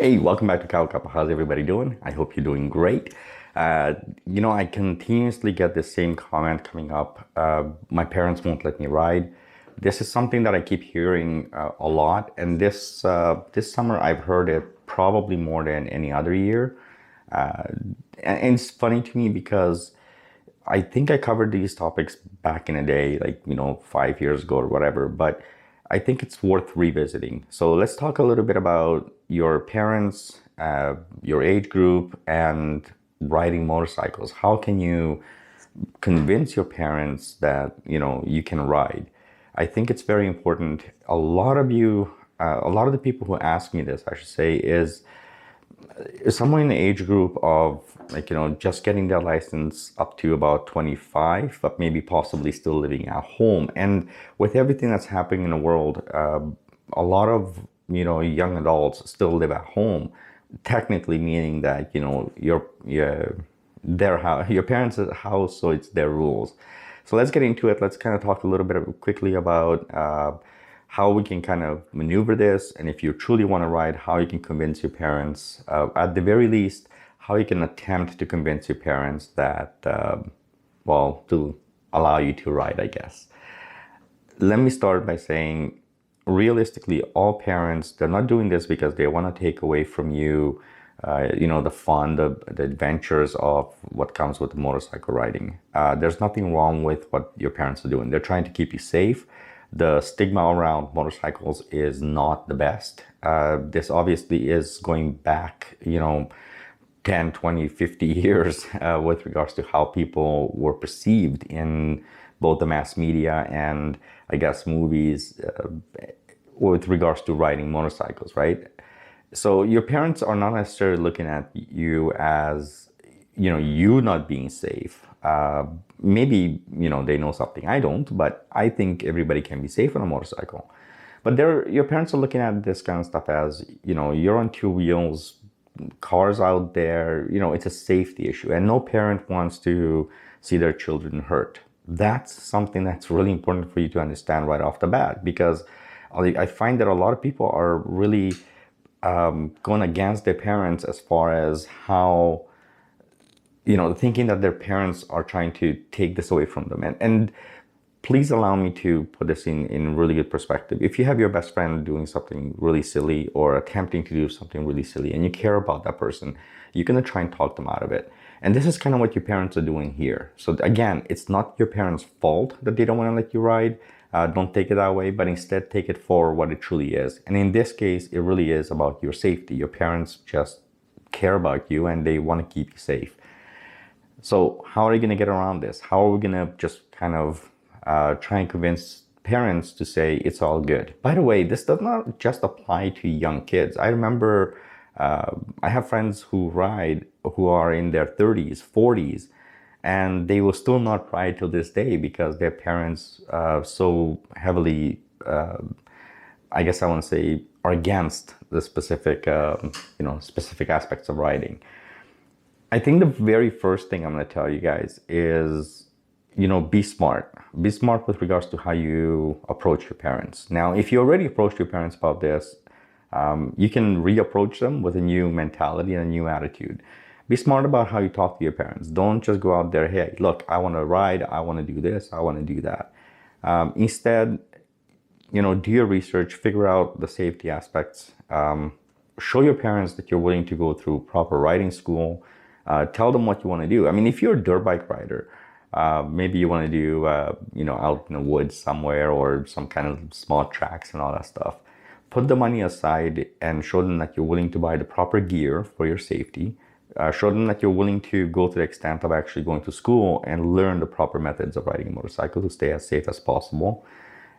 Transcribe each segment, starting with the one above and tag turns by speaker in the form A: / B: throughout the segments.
A: Hey, welcome back to Cow Cup. How's everybody doing? I hope you're doing great. I continuously get the same comment coming up. My parents won't let me ride. This is something that I keep hearing a lot, and this summer I've heard it probably more than any other year. Uh, and it's funny to me because I think I covered these topics back in the day, like, 5 years ago or whatever, but I think it's worth revisiting. So let's talk a little bit about your parents, your age group, and riding motorcycles. How can you convince your parents that, you can ride? I think it's very important. A lot of the people who ask me this, I should say, is someone in the age group of, like, just getting their license up to about 25, but maybe possibly still living at home. And with everything that's happening in the world, a lot of, young adults still live at home, technically meaning that, their house, your parents' house, so it's their rules. So let's get into it. Let's kind of talk a little bit quickly about how we can kind of maneuver this, and if you truly want to ride, how you can convince your parents, at the very least, how you can attempt to convince your parents that, to allow you to ride, I guess. Let me start by saying, realistically, all parents, they're not doing this because they want to take away from you, the fun, the adventures of what comes with motorcycle riding. There's nothing wrong with what your parents are doing. They're trying to keep you safe. The stigma around motorcycles is not the best. This obviously is going back, 10, 20, 50 years with regards to how people were perceived in both the mass media and, I guess, movies, with regards to riding motorcycles, right? So your parents are not necessarily looking at you as, you not being safe. Maybe, they know something I don't, but I think everybody can be safe on a motorcycle. But your parents are looking at this kind of stuff as, you're on two wheels, cars out there, it's a safety issue. And no parent wants to see their children hurt. That's something that's really important for you to understand right off the bat, because I find that a lot of people are really going against their parents as far as how, thinking that their parents are trying to take this away from them. And please allow me to put this in really good perspective. If you have your best friend doing something really silly or attempting to do something really silly and you care about that person, you're going to try and talk them out of it. And this is kind of what your parents are doing here. So again, it's not your parents' fault that they don't want to let you ride. Don't take it that way, but instead take it for what it truly is. And in this case, it really is about your safety. Your parents just care about you and they want to keep you safe. So how are you going to get around this? How are we going to just kind of try and convince parents to say it's all good? By the way, this does not just apply to young kids. I remember I have friends who ride who are in their 30s, 40s, and they will still not ride till this day because their parents so heavily, I guess I want to say, are against the specific, specific aspects of riding. I think the very first thing I'm going to tell you guys is, be smart. Be smart with regards to how you approach your parents. Now, if you already approached your parents about this, you can re-approach them with a new mentality and a new attitude. Be smart about how you talk to your parents. Don't just go out there, hey, look, I want to ride, I want to do this, I want to do that. Instead, do your research, figure out the safety aspects, show your parents that you're willing to go through proper riding school, tell them what you want to do. I mean, if you're a dirt bike rider, maybe you want to do, out in the woods somewhere or some kind of small tracks and all that stuff. Put the money aside and show them that you're willing to buy the proper gear for your safety. Show them that you're willing to go to the extent of actually going to school and learn the proper methods of riding a motorcycle to stay as safe as possible.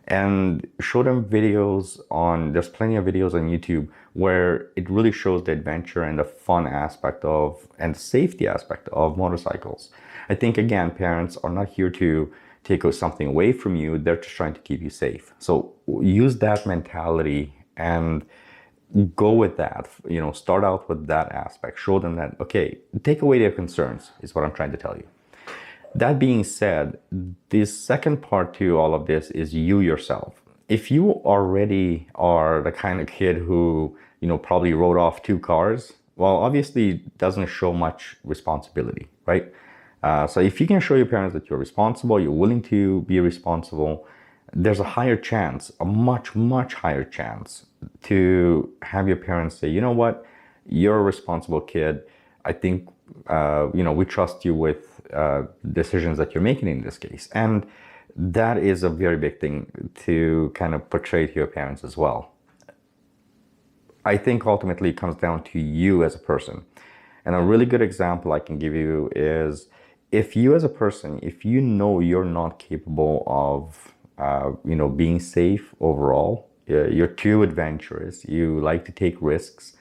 A: And show them there's plenty of videos on YouTube where it really shows the adventure and the fun aspect and the safety aspect of motorcycles. I think, again, parents are not here to take something away from you. They're just trying to keep you safe. So use that mentality and go with that. Start out with that aspect. Show them that, okay, take away their concerns is what I'm trying to tell you. That being said, the second part to all of this is you yourself. If you already are the kind of kid who probably rode off 2 cars. Well, obviously it doesn't show much responsibility, right? So if you can show your parents that you're responsible, you're willing to be responsible, there's a higher chance, a much, much higher chance to have your parents say, you know what, you're a responsible kid. I think, we trust you with decisions that you're making in this case. And that is a very big thing to kind of portray to your parents as well. I think ultimately it comes down to you as a person. And a really good example I can give you is if you as a person, if you know you're not capable of, being safe overall, you're too adventurous, you like to take risks,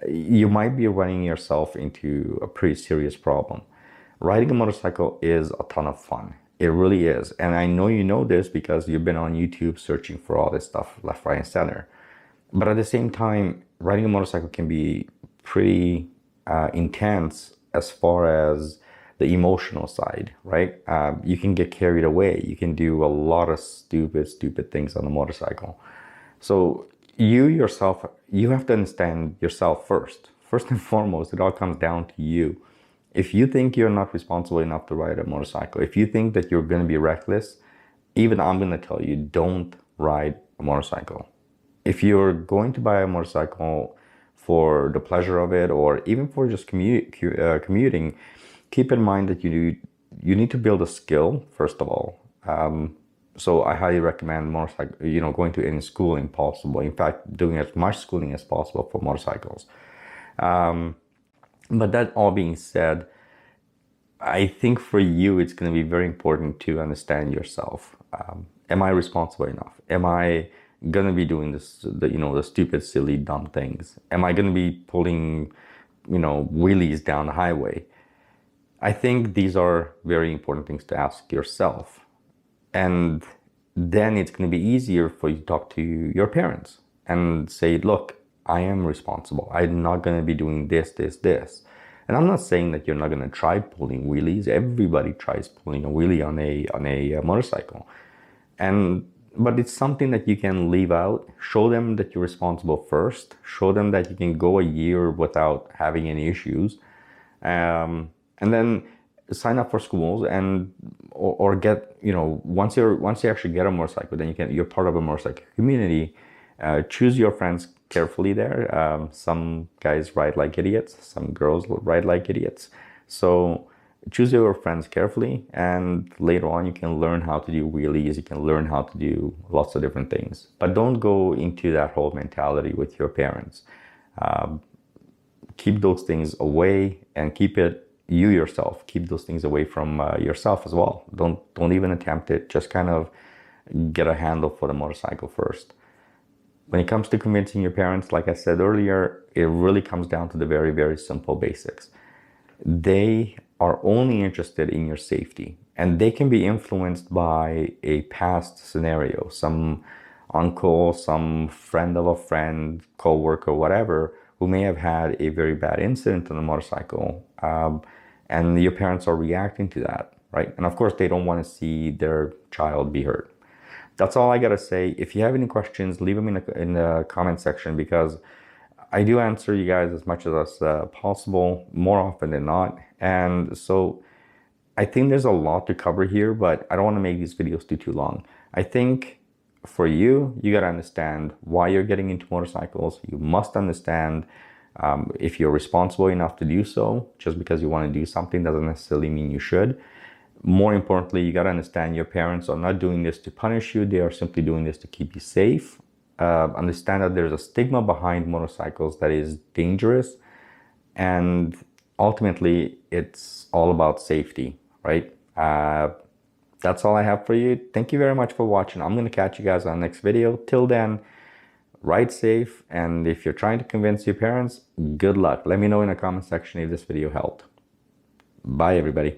A: you might be running yourself into a pretty serious problem. Riding a motorcycle is a ton of fun. It really is. And I know you know this because you've been on YouTube searching for all this stuff left, right, and center. But at the same time, riding a motorcycle can be pretty intense as far as the emotional side, right? You can get carried away. You can do a lot of stupid things on a motorcycle. So you yourself, you have to understand yourself first. First and foremost, it all comes down to you. If you think you're not responsible enough to ride a motorcycle, if you think that you're going to be reckless, even I'm going to tell you, don't ride a motorcycle. If you're going to buy a motorcycle for the pleasure of it, or even for just commuting, keep in mind that you need to build a skill, first of all. So I highly recommend motorcycle, going to any schooling possible. In fact, doing as much schooling as possible for motorcycles. But that all being said, I think for you, it's going to be very important to understand yourself. Am I responsible enough? Am I going to be doing the stupid, silly, dumb things? Am I going to be pulling, wheelies down the highway? I think these are very important things to ask yourself. And then it's going to be easier for you to talk to your parents and say, look, I am responsible. I'm not going to be doing this. And I'm not saying that you're not going to try pulling wheelies. Everybody tries pulling a wheelie on a motorcycle. But it's something that you can leave out. Show them that you're responsible first. Show them that you can go a year without having any issues. And then sign up for schools or get, once you actually get a motorcycle, then you're part of a motorcycle community. Choose your friends carefully there. Some guys ride like idiots, some girls ride like idiots. So choose your friends carefully, and later on you can learn how to do wheelies, you can learn how to do lots of different things. But don't go into that whole mentality with your parents. Keep those things away, and keep those things away from yourself as well. Don't even attempt it. Just kind of get a handle for the motorcycle first. When it comes to convincing your parents, like I said earlier, it really comes down to the very, very simple basics. They are only interested in your safety, and they can be influenced by a past scenario, some uncle, some friend of a friend, co-worker, whatever, who may have had a very bad incident on a motorcycle, and your parents are reacting to that, right? And of course, they don't want to see their child be hurt. That's all I gotta say. If you have any questions, leave them in the comment section, because I do answer you guys as much as possible, more often than not. And so I think there's a lot to cover here, but I don't want to make these videos too long. I think for you gotta understand why you're getting into motorcycles. You must understand if you're responsible enough to do so. Just because you want to do something doesn't necessarily mean you should. More importantly, you got to understand your parents are not doing this to punish you. They are simply doing this to keep you safe. Understand that there's a stigma behind motorcycles that is dangerous. And ultimately, it's all about safety, right? That's all I have for you. Thank you very much for watching. I'm going to catch you guys on the next video. Till then, ride safe. And if you're trying to convince your parents, good luck. Let me know in the comment section if this video helped. Bye, everybody.